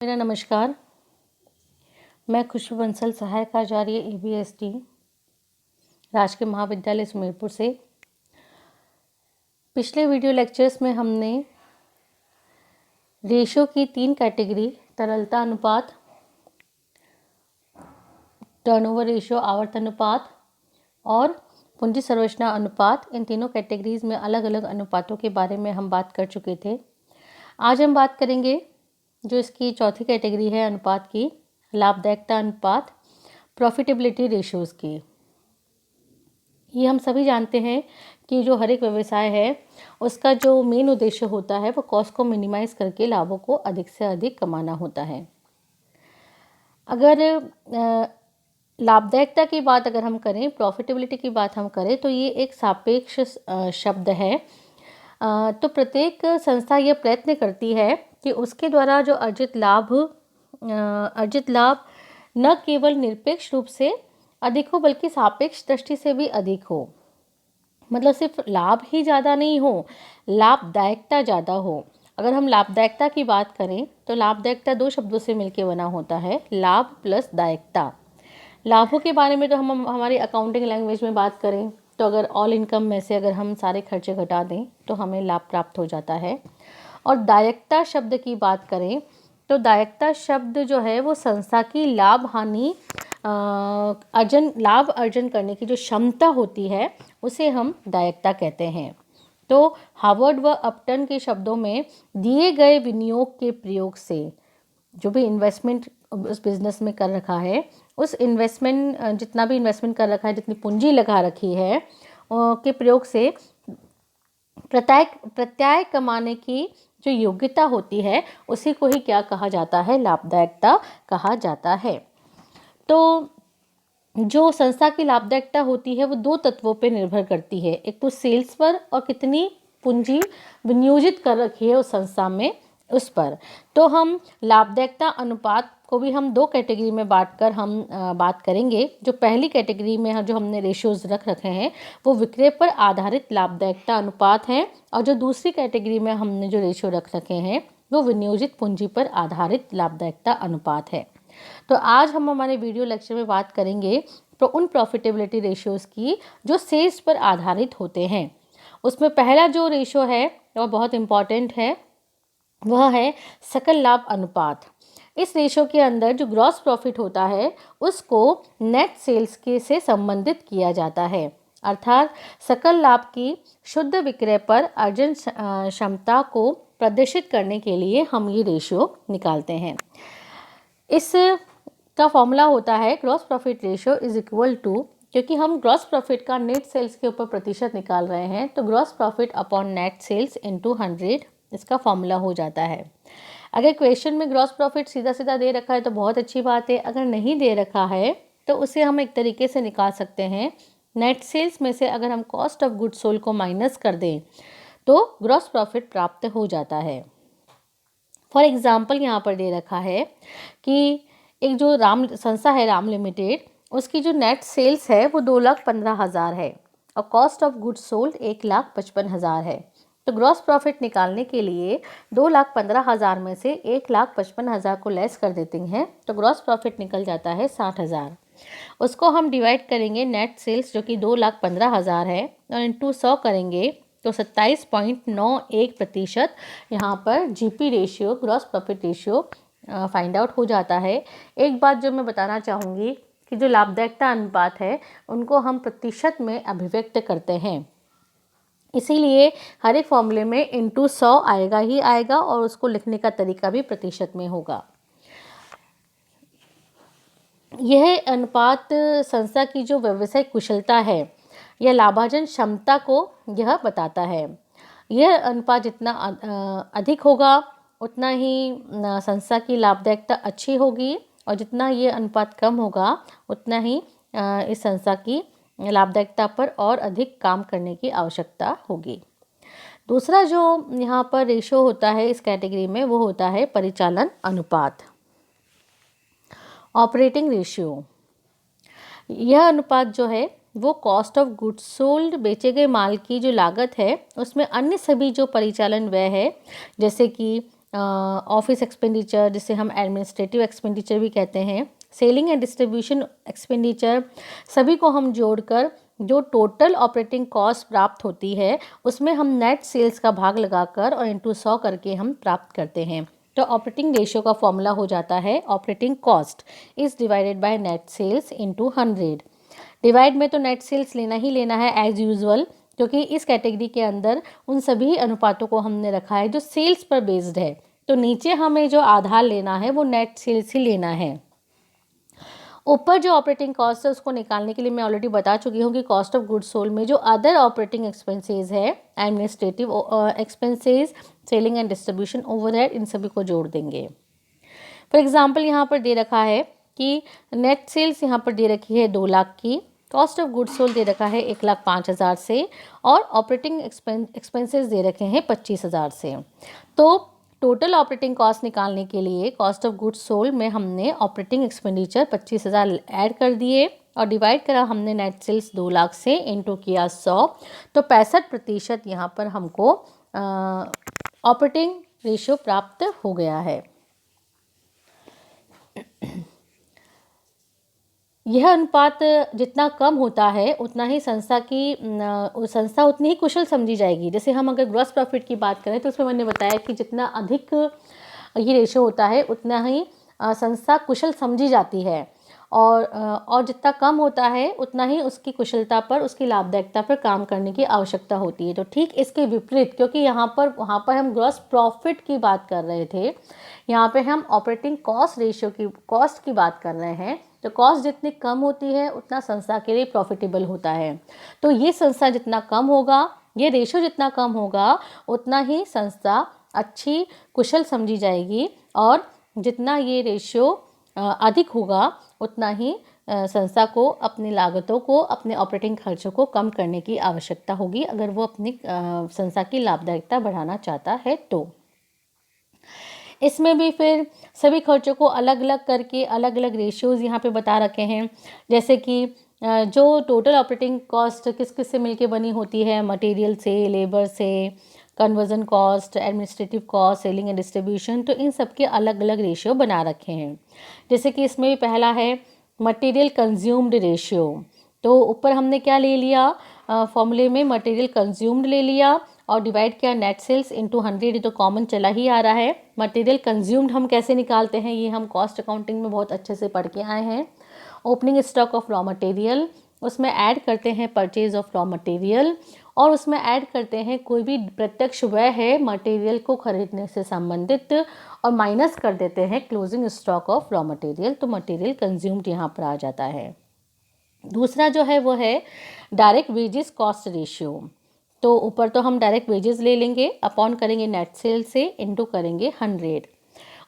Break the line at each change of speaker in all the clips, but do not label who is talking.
मेरा नमस्कार। मैं खुशबू बंसल, सहायक आचार्य ABSD, राजकीय महाविद्यालय सुमेरपुर से। पिछले वीडियो लेक्चर्स में हमने रेशो की 3 कैटेगरी, तरलता अनुपात, टर्नओवर रेशो आवर्त अनुपात और पूंजी संरचना अनुपात, इन तीनों कैटेगरीज में अलग अलग अनुपातों के बारे में हम बात कर चुके थे। आज हम बात करेंगे जो इसकी चौथी कैटेगरी है अनुपात की, लाभदायकता अनुपात, प्रॉफिटेबिलिटी रेशियोज की। ये हम सभी जानते हैं कि जो हर एक व्यवसाय है उसका जो मेन उद्देश्य होता है वो कॉस्ट को मिनिमाइज करके लाभों को अधिक से अधिक कमाना होता है। अगर लाभदायकता की बात अगर हम करें, प्रॉफिटेबिलिटी की बात हम करें, तो ये एक सापेक्ष शब्द है। तो प्रत्येक संस्था ये प्रयत्न करती है कि उसके द्वारा जो अर्जित लाभ न केवल निरपेक्ष रूप से अधिक हो बल्कि सापेक्ष दृष्टि से भी अधिक हो। मतलब सिर्फ लाभ ही ज़्यादा नहीं हो, लाभदायकता ज़्यादा हो। अगर हम लाभदायकता की बात करें तो लाभदायकता 2 शब्दों से मिलकर बना होता है, लाभ प्लस दायकता। लाभों के बारे में तो हम हमारी अकाउंटिंग लैंग्वेज में बात करें तो अगर ऑल इनकम में से अगर हम सारे खर्चे घटा दें तो हमें लाभ प्राप्त हो जाता है। और दायकता शब्द की बात करें तो दायकता शब्द जो है वो संस्था की लाभ अर्जन करने की जो क्षमता होती है उसे हम दायकता कहते हैं। तो हार्वर्ड व अपटन के शब्दों में दिए गए विनियोग के प्रयोग से जो भी इन्वेस्टमेंट उस बिजनेस में कर रखा है, उस इन्वेस्टमेंट जितना भी इन्वेस्टमेंट कर रखा है, जितनी पूंजी लगा रखी है के प्रयोग से प्रत्यय कमाने की जो योग्यता होती है उसी को ही क्या कहा जाता है, लाभदायकता कहा जाता है। तो जो संस्था की लाभदायकता होती है वो 2 तत्वों पर निर्भर करती है, एक तो सेल्स पर और कितनी पूंजी विनियोजित कर रखी है उस संस्था में, उस पर। तो हम लाभदायकता अनुपात को भी हम 2 कैटेगरी में बांटकर हम बात करेंगे। जो पहली कैटेगरी में जो हमने रेशियोज रख रखे हैं वो विक्रय पर आधारित लाभदायकता अनुपात है, और जो दूसरी कैटेगरी में हमने जो रेशियो रख रखे हैं वो विनियोजित पूंजी पर आधारित लाभदायकता अनुपात है। तो आज हम हमारे वीडियो लेक्चर में बात करेंगे उन प्रॉफिटेबिलिटी रेशियोज की जो सेल्स पर आधारित होते हैं। उसमें पहला जो रेशियो है वो बहुत इम्पॉर्टेंट है, वह है सकल लाभ अनुपात। इस रेशियो के अंदर जो ग्रॉस प्रॉफिट होता है उसको नेट सेल्स के से संबंधित किया जाता है, अर्थात सकल लाभ की शुद्ध विक्रय पर अर्जन क्षमता को प्रदर्शित करने के लिए हम ये रेशियो निकालते हैं। इस का फॉर्मूला होता है gross profit ratio is equal to, क्योंकि हम ग्रॉस प्रॉफिट का नेट सेल्स के ऊपर प्रतिशत निकाल रहे हैं, तो gross profit upon net sales into 100 इसका फॉर्मूला हो जाता है। अगर क्वेश्चन में ग्रॉस प्रॉफिट सीधा सीधा दे रखा है तो बहुत अच्छी बात है, अगर नहीं दे रखा है तो उसे हम एक तरीके से निकाल सकते हैं। नेट सेल्स में से अगर हम कॉस्ट ऑफ गुड्स सोल्ड को माइनस कर दें तो ग्रॉस प्रॉफिट प्राप्त हो जाता है। फॉर एग्जाम्पल यहाँ पर दे रखा है कि एक जो संस्था है राम लिमिटेड, उसकी जो नेट सेल्स है वो 2,15,000 है और कॉस्ट ऑफ गुड्स सोल्ड 1,55,000 है। तो ग्रॉस प्रॉफिट निकालने के लिए 2,15,000 में से 1,55,000 को लेस कर देते हैं तो ग्रॉस प्रॉफिट निकल जाता है 60,000। उसको हम डिवाइड करेंगे नेट सेल्स जो कि 2,15,000 है और इंटू 100 करेंगे तो 27.91% यहाँ पर GP ratio, gross profit ratio find out हो जाता है। एक बात जो मैं बताना चाहूँगी कि जो लाभदायकता अनुपात है उनको हम प्रतिशत में अभिव्यक्त करते हैं, इसीलिए हर एक फॉर्मूले में इंटू 100 आएगा ही आएगा और उसको लिखने का तरीका भी प्रतिशत में होगा। यह अनुपात संस्था की जो व्यवसायिक कुशलता है या लाभार्जन क्षमता को यह बताता है। यह अनुपात जितना अधिक होगा उतना ही संस्था की लाभदायकता अच्छी होगी, और जितना ये अनुपात कम होगा उतना ही इस संस्था की लाभदायकता पर और अधिक काम करने की आवश्यकता होगी। दूसरा जो यहाँ पर रेशियो होता है इस कैटेगरी में वो होता है परिचालन अनुपात, ऑपरेटिंग रेशियो। यह अनुपात जो है वो कॉस्ट ऑफ गुड्स सोल्ड, बेचे गए माल की जो लागत है उसमें अन्य सभी जो परिचालन व्यय है जैसे कि ऑफिस एक्सपेंडिचर जिसे हम एडमिनिस्ट्रेटिव एक्सपेंडिचर भी कहते हैं, सेलिंग एंड डिस्ट्रीब्यूशन एक्सपेंडिचर, सभी को हम जोड़कर जो टोटल ऑपरेटिंग कॉस्ट प्राप्त होती है उसमें हम नेट सेल्स का भाग लगाकर और इंटू 100 करके हम प्राप्त करते हैं। तो ऑपरेटिंग रेशियो का फॉर्मूला हो जाता है operating cost is divided by net sales into 100। Divide में तो नेट सेल्स लेना ही लेना है एज यूजुअल, क्योंकि इस कैटेगरी के अंदर उन सभी अनुपातों को हमने रखा है जो सेल्स पर बेस्ड है। तो नीचे हमें जो आधार लेना है वो नेट सेल्स ही लेना है। ऊपर जो ऑपरेटिंग कॉस्ट है उसको निकालने के लिए मैं ऑलरेडी बता चुकी हूँ कि कॉस्ट ऑफ गुड्स सोल्ड में जो अदर ऑपरेटिंग एक्सपेंसेस है, administrative expenses, selling and distribution overhead, इन सभी को जोड़ देंगे। फॉर एग्जांपल यहाँ पर दे रखा है कि नेट सेल्स यहाँ पर दे रखी है 2 लाख की, कॉस्ट ऑफ गुड्स सोल्ड दे रखा है 1,05,000 से और ऑपरेटिंग एक्सपेंसेस दे रखे हैं 25,000 से। तो टोटल ऑपरेटिंग कॉस्ट निकालने के लिए कॉस्ट ऑफ गुड्स सोल्ड में हमने ऑपरेटिंग एक्सपेंडिचर 25,000 ऐड कर दिए और डिवाइड करा हमने नेट सेल्स 2 लाख से, इंटू किया 100, तो 65% यहाँ पर हमको ऑपरेटिंग रेशियो प्राप्त हो गया है। यह अनुपात जितना कम होता है उतना ही संस्था उतनी ही कुशल समझी जाएगी। जैसे हम अगर ग्रॉस प्रॉफिट की बात करें तो उसमें मैंने बताया कि जितना अधिक ये रेशो होता है उतना ही संस्था कुशल समझी जाती है और जितना कम होता है उतना ही उसकी कुशलता पर, उसकी लाभदायकता पर काम करने की आवश्यकता होती है। तो ठीक इसके विपरीत, क्योंकि वहाँ पर हम ग्रॉस प्रॉफिट की बात कर रहे थे, यहाँ पे हम ऑपरेटिंग कॉस्ट रेशियो की कॉस्ट की बात कर रहे हैं। तो कॉस्ट जितनी कम होती है उतना संस्था के लिए प्रॉफिटेबल होता है। तो ये संस्था जितना कम होगा, ये रेशियो जितना कम होगा, उतना ही संस्था अच्छी कुशल समझी जाएगी और जितना ये रेशियो अधिक होगा उतना ही संस्था को अपनी लागतों को, अपने ऑपरेटिंग खर्चों को कम करने की आवश्यकता होगी अगर वो अपनी संस्था की लाभदायकता बढ़ाना चाहता है। तो इसमें भी फिर सभी खर्चों को अलग अलग करके अलग अलग रेशियोज़ यहाँ पे बता रखे हैं। जैसे कि जो टोटल ऑपरेटिंग कॉस्ट किस किस से मिलके बनी होती है, मटेरियल से, लेबर से, conversion cost, administrative cost, selling and distribution, तो इन सब के अलग अलग रेशियो बना रखे हैं। जैसे कि इसमें भी पहला है मटेरियल कंज्यूम्ड रेशियो। तो ऊपर हमने क्या ले लिया, फॉर्मूले में मटेरियल कंज्यूम्ड ले लिया और डिवाइड किया नेट सेल्स इंटू 100, ये तो कॉमन चला ही आ रहा है। मटेरियल कंज्यूम्ड हम कैसे निकालते हैं, ये हम कॉस्ट अकाउंटिंग में बहुत अच्छे से पढ़ के आए हैं। Opening stock of raw material, उसमें ऐड करते हैं परचेज ऑफ रॉ मटेरियल और उसमें ऐड करते हैं कोई भी प्रत्यक्ष व्यय है मटेरियल को खरीदने से संबंधित और माइनस कर देते हैं closing stock of raw material. तो मटेरियल कंज्यूम्ड यहाँ पर आ जाता है। दूसरा जो है वो है डायरेक्ट वेजेस कॉस्ट रेशियो। तो ऊपर तो हम डायरेक्ट वेजेस ले लेंगे, अपॉन करेंगे नेट सेल से, इनटू करेंगे 100।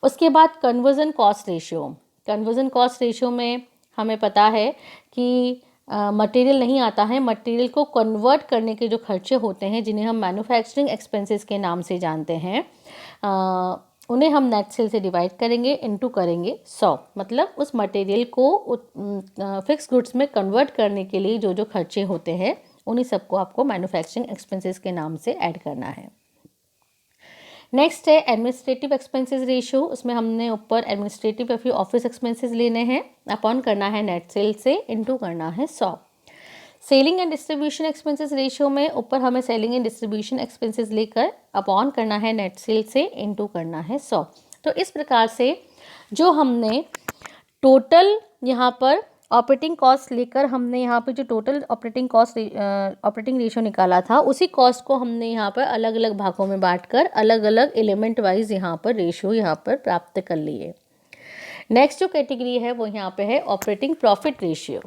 उसके बाद conversion cost ratio. Conversion cost ratio में हमें पता है कि मटेरियल नहीं आता है, मटेरियल को कन्वर्ट करने के जो खर्चे होते हैं जिन्हें हम मैन्युफैक्चरिंग एक्सपेंसेस के नाम से जानते हैं, उन्हें हम नेट सेल से डिवाइड करेंगे, इनटू करेंगे 100। मतलब उस मटेरियल को फिक्स गुड्स में कन्वर्ट करने के लिए जो जो खर्चे होते हैं उन्हीं सबको आपको मैन्युफैक्चरिंग एक्सपेंसेस के नाम से ऐड करना है। नेक्स्ट है एडमिनिस्ट्रेटिव एक्सपेंसेस रेशियो। उसमें हमने ऊपर एडमिनिस्ट्रेटिव या फिर ऑफिस एक्सपेंसेस लेने हैं, अपॉन करना है नेट सेल से, इनटू करना है 100। Selling and distribution expenses ratio में ऊपर हमें सेलिंग एंड डिस्ट्रीब्यूशन एक्सपेंसेस लेकर अपॉन करना है नेट सेल से, इनटू करना है 100। तो इस प्रकार से जो हमने टोटल यहाँ पर ऑपरेटिंग कॉस्ट लेकर हमने यहाँ पे जो total operating cost operating ratio निकाला था, उसी कॉस्ट को हमने यहाँ पर अलग अलग भागों में बांटकर अलग अलग एलिमेंट वाइज यहाँ पर रेशियो यहाँ पर प्राप्त कर लिए। नेक्स्ट जो कैटेगरी है वो यहाँ पे है operating profit ratio.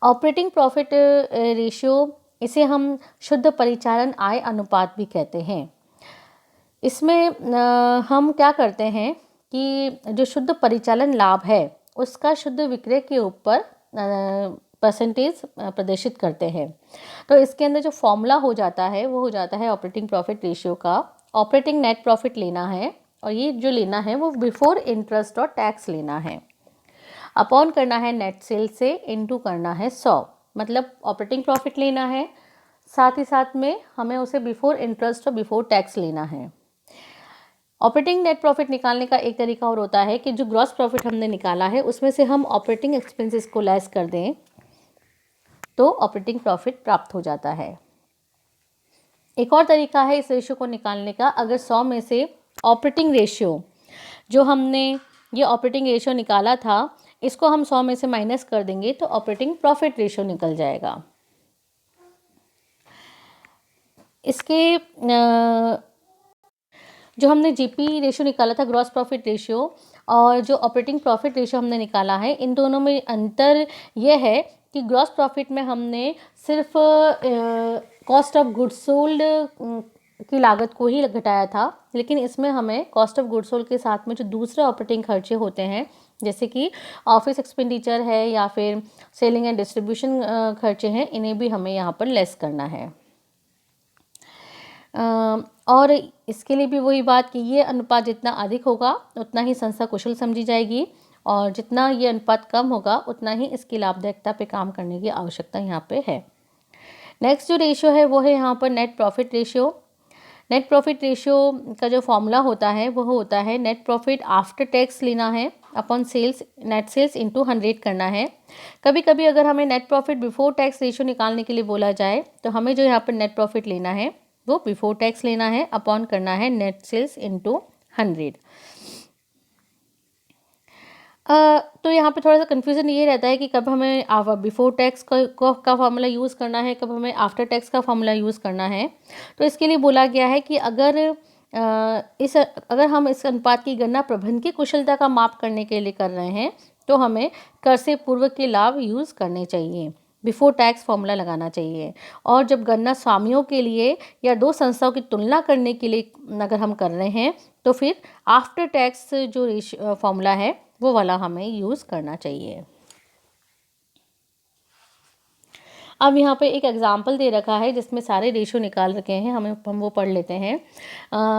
Operating profit ratio, इसे हम शुद्ध परिचालन आय अनुपात भी कहते हैं। इसमें हम क्या करते हैं कि जो शुद्ध परिचालन लाभ है उसका शुद्ध विक्रय के ऊपर परसेंटेज प्रदर्शित करते हैं। तो इसके अंदर जो फॉर्मूला हो जाता है वो हो जाता है ऑपरेटिंग प्रॉफिट रेशियो का, ऑपरेटिंग नेट प्रॉफिट लेना है और ये जो लेना है वो बिफोर इंटरेस्ट और टैक्स लेना है, अपॉन करना है नेट सेल से, इनटू करना है 100। मतलब ऑपरेटिंग प्रॉफिट लेना है, साथ ही साथ में हमें उसे बिफोर इंटरेस्ट और बिफोर टैक्स लेना है। ऑपरेटिंग नेट प्रॉफिट निकालने का एक तरीका और होता है कि जो ग्रॉस प्रॉफिट हमने निकाला है उसमें से हम ऑपरेटिंग एक्सपेंसेस को लेस कर दें तो ऑपरेटिंग प्रॉफिट प्राप्त हो जाता है। एक और तरीका है इस रेशियो को निकालने का, अगर 100 में से ऑपरेटिंग रेशियो जो हमने ये ऑपरेटिंग रेशियो निकाला था इसको हम 100 में से माइनस कर देंगे तो ऑपरेटिंग प्रॉफिट रेशियो निकल जाएगा। इसके जो हमने जीपी रेशियो निकाला था, ग्रॉस प्रॉफिट रेशियो, और जो ऑपरेटिंग प्रॉफिट रेशियो हमने निकाला है, इन दोनों में अंतर यह है कि ग्रॉस प्रॉफिट में हमने सिर्फ कॉस्ट ऑफ गुड्स सोल्ड की लागत को ही घटाया था, लेकिन इसमें हमें कॉस्ट ऑफ गुड्स सोल्ड के साथ में जो दूसरे ऑपरेटिंग खर्चे होते हैं जैसे कि ऑफिस एक्सपेंडिचर है या फिर सेलिंग एंड डिस्ट्रीब्यूशन खर्चे हैं, इन्हें भी हमें यहाँ पर लेस करना है। और इसके लिए भी वही बात कि ये अनुपात जितना अधिक होगा उतना ही संस्था कुशल समझी जाएगी और जितना ये अनुपात कम होगा उतना ही इसकी लाभदायकता पे काम करने की आवश्यकता यहाँ पे है। नेक्स्ट जो रेशियो है वो है यहाँ पर net profit ratio. Net profit ratio का जो फॉर्मूला होता है वो होता है नेट प्रॉफिट आफ्टर टैक्स लेना है upon sales, net sales into 100 करना है। कभी कभी अगर हमें net profit before tax ratio निकालने के लिए बोला जाए तो हमें जो यहाँ पर नेट प्रॉफिट लेना है वो बिफोर टैक्स लेना है अपॉन करना है नेट सेल्स इंटू 100। तो यहाँ पे थोड़ा सा कन्फ्यूज़न ये रहता है कि कब हमें बिफोर टैक्स का फार्मूला यूज़ करना है, कब हमें आफ्टर टैक्स का फार्मूला यूज़ करना है। तो इसके लिए बोला गया है कि अगर हम इस अनुपात की गणना प्रबंधन की कुशलता का माप करने के लिए कर रहे हैं तो हमें कर से पूर्व के लाभ यूज़ करने चाहिए, बिफोर टैक्स फार्मूला लगाना चाहिए। और जब गणना स्वामियों के लिए या दो संस्थाओं की तुलना करने के लिए अगर हम कर रहे हैं तो फिर आफ्टर टैक्स जो फार्मूला है वो वाला हमें यूज़ करना चाहिए। अब यहाँ पे एक एग्जाम्पल दे रखा है जिसमें सारे रेशियो निकाल रखे हैं, हम वो पढ़ लेते हैं।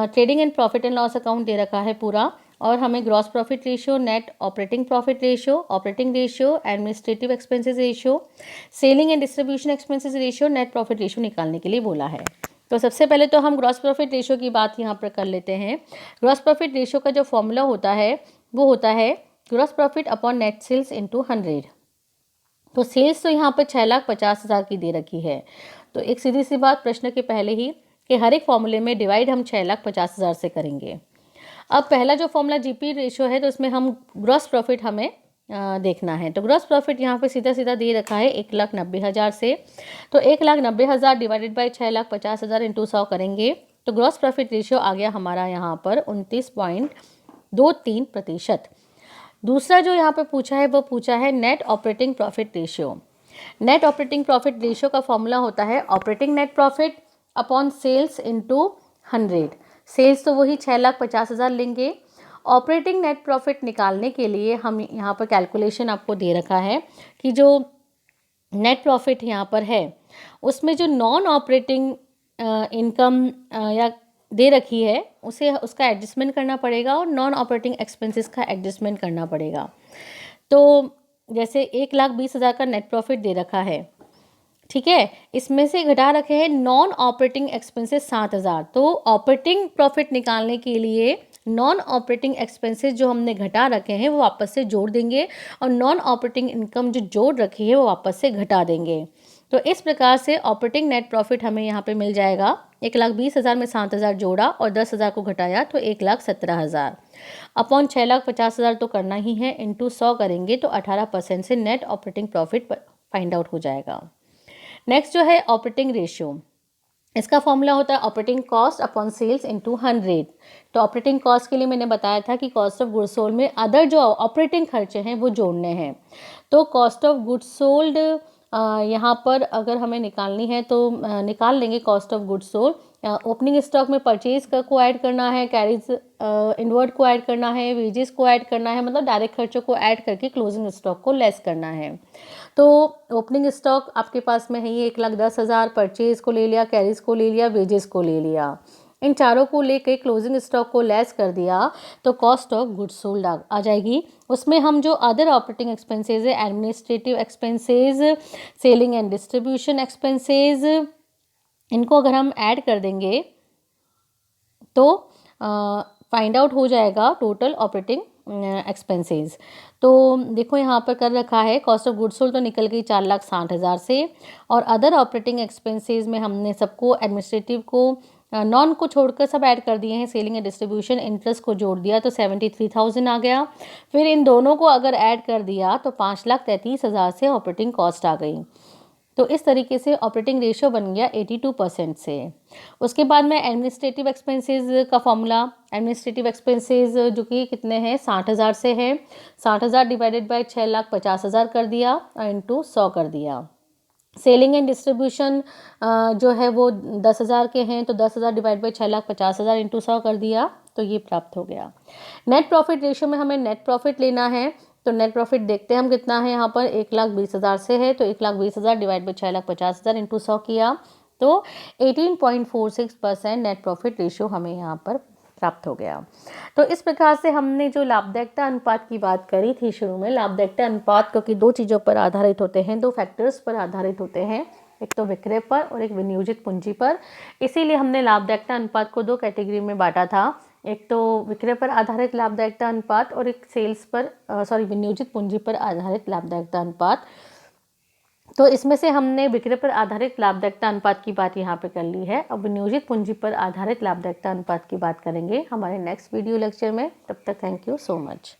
Trading and profit and loss account दे रखा है पूरा और हमें gross profit ratio, net operating profit ratio, operating ratio, administrative expenses ratio, selling and distribution expenses ratio, net profit ratio निकालने के लिए बोला है। तो सबसे पहले तो हम ग्रॉस प्रॉफिट रेशियो की बात यहाँ पर कर लेते हैं। ग्रॉस प्रॉफिट रेशियो का जो फॉर्मूला होता है वो होता है gross profit upon net sales into 100। तो सेल्स तो यहाँ पर 6,50,000 की दे रखी है, तो एक सीधी सी बात प्रश्न के पहले ही कि हर एक फॉर्मूले में डिवाइड हम 6,50,000 से करेंगे। अब पहला जो फॉर्मूला जीपी रेशियो है तो उसमें हम ग्रॉस प्रॉफिट हमें देखना है। तो ग्रॉस प्रॉफिट यहाँ पे सीधा सीधा दे रखा है 1,90,000 से, तो 1,90,000 डिवाइडेड बाई 6,50,000 इंटू 100 करेंगे तो ग्रॉस प्रॉफिट रेशियो आ गया हमारा यहाँ पर 29.23%। दूसरा जो यहाँ पे पूछा है वो पूछा है net operating profit ratio. Net operating profit ratio का फॉर्मूला होता है operating net profit upon sales into 100। Sales तो वही 6,50,000 लेंगे। ऑपरेटिंग नेट प्रॉफिट निकालने के लिए हम यहाँ पर कैलकुलेशन आपको दे रखा है कि जो नेट प्रॉफिट यहाँ पर है उसमें जो नॉन ऑपरेटिंग इनकम या दे रखी है उसे उसका एडजस्टमेंट करना पड़ेगा और नॉन ऑपरेटिंग एक्सपेंसेस का एडजस्टमेंट करना पड़ेगा। तो जैसे 1,20,000 का नेट प्रॉफिट दे रखा है, ठीक है, इसमें से घटा रखे हैं नॉन ऑपरेटिंग एक्सपेंसेस 7,000। तो ऑपरेटिंग प्रॉफिट निकालने के लिए नॉन ऑपरेटिंग एक्सपेंसेस जो हमने घटा रखे हैं वो वापस से जोड़ देंगे और नॉन ऑपरेटिंग इनकम जो जोड़ रखी है वो वापस से घटा देंगे। तो इस प्रकार से ऑपरेटिंग नेट प्रॉफिट हमें यहाँ पे मिल जाएगा 1,20,000 में 7,000 जोड़ा और 10,000 को घटाया तो 1,17,000 अपॉन 6,50,000 तो करना ही है, इंटू 100 करेंगे तो 18% से net operating profit find out हो जाएगा। नेक्स्ट जो है ऑपरेटिंग रेशियो, इसका फॉर्मूला होता है operating cost upon sales into 100। तो ऑपरेटिंग कॉस्ट के लिए मैंने बताया था कि कॉस्ट ऑफ गुड्स सोल्ड में अदर जो ऑपरेटिंग खर्चे हैं वो जोड़ने हैं। तो कॉस्ट ऑफ गुड्स सोल्ड यहाँ पर अगर हमें निकालनी है तो निकाल लेंगे cost of goods sold. Opening stock में परचेज को ऐड करना है, कैरीज इनवर्ड को ऐड करना है, वेजेस को ऐड करना है, मतलब डायरेक्ट खर्चों को ऐड करके क्लोजिंग स्टॉक को लेस करना है। तो ओपनिंग स्टॉक आपके पास में है ये 1,10,000, परचेज को ले लिया, कैरीज को ले लिया, वेजेस को ले लिया, इन चारों को लेके क्लोजिंग स्टॉक को लेस कर दिया तो कॉस्ट ऑफ गुड्स सोल्ड आ जाएगी। उसमें हम जो अदर ऑपरेटिंग एक्सपेंसेस है, administrative expenses, selling and distribution expenses, इनको अगर हम ऐड कर देंगे तो फाइंड आउट हो जाएगा टोटल ऑपरेटिंग एक्सपेंसेस। तो देखो यहाँ पर कर रखा है कॉस्ट ऑफ गुड्स सोल्ड तो निकल गई 4,60,000 से, और अदर ऑपरेटिंग एक्सपेंसेस में हमने सबको एडमिनिस्ट्रेटिव को नॉन को छोड़कर सब ऐड कर दिए हैं। सेलिंग एंड डिस्ट्रीब्यूशन इंटरेस्ट को जोड़ दिया तो 73,000 आ गया। फिर इन दोनों को अगर ऐड कर दिया तो 5,33,000 से ऑपरेटिंग कॉस्ट आ गई। तो इस तरीके से ऑपरेटिंग रेशियो बन गया 82% से। उसके बाद में एडमिनिस्ट्रेटिव एक्सपेंसेस का फॉर्मूला, एडमिनिस्ट्रेटिव एक्सपेंसेस जो कि कितने हैं 60,000 से है, 60,000 डिवाइडेड बाय 6,50,000 कर दिया और इंटू 100 कर दिया। सेलिंग एंड डिस्ट्रीब्यूशन जो है वो 10,000 के हैं, तो 10,000 डिवाइड बाई 6,50,000 इंटू 100 कर दिया, तो ये प्राप्त हो गया। नेट प्रॉफिट रेशियो में हमें नेट प्रॉफिट लेना है, तो नेट प्रॉफिट देखते हैं हम कितना है यहाँ पर 1,20,000 से है, तो 1,20,000 डिवाइड बाई 6,50,000 इंटू 100 किया, तो 18.46% नेट प्रॉफिट रेशियो हमें यहाँ पर प्राप्त हो गया। तो इस प्रकार से हमने जो लाभदायकता अनुपात की बात करी थी शुरू में, लाभदायकता अनुपात क्योंकि दो चीज़ों पर आधारित होते हैं, दो फैक्टर्स पर आधारित होते हैं, एक तो विक्रय पर और एक विनियोजित पूंजी पर, इसीलिए हमने लाभदायकता अनुपात को दो कैटेगरी में बांटा था, एक तो विक्रय पर आधारित लाभदायकता अनुपात और एक सेल्स पर विनियोजित पूंजी पर आधारित लाभदायकता अनुपात। तो इसमें से हमने विक्रय पर आधारित लाभदायकता अनुपात की बात यहाँ पे कर ली है। अब विनियोजित पूंजी पर आधारित लाभदायकता अनुपात की बात करेंगे हमारे नेक्स्ट वीडियो लेक्चर में। तब तक थैंक यू सो मच।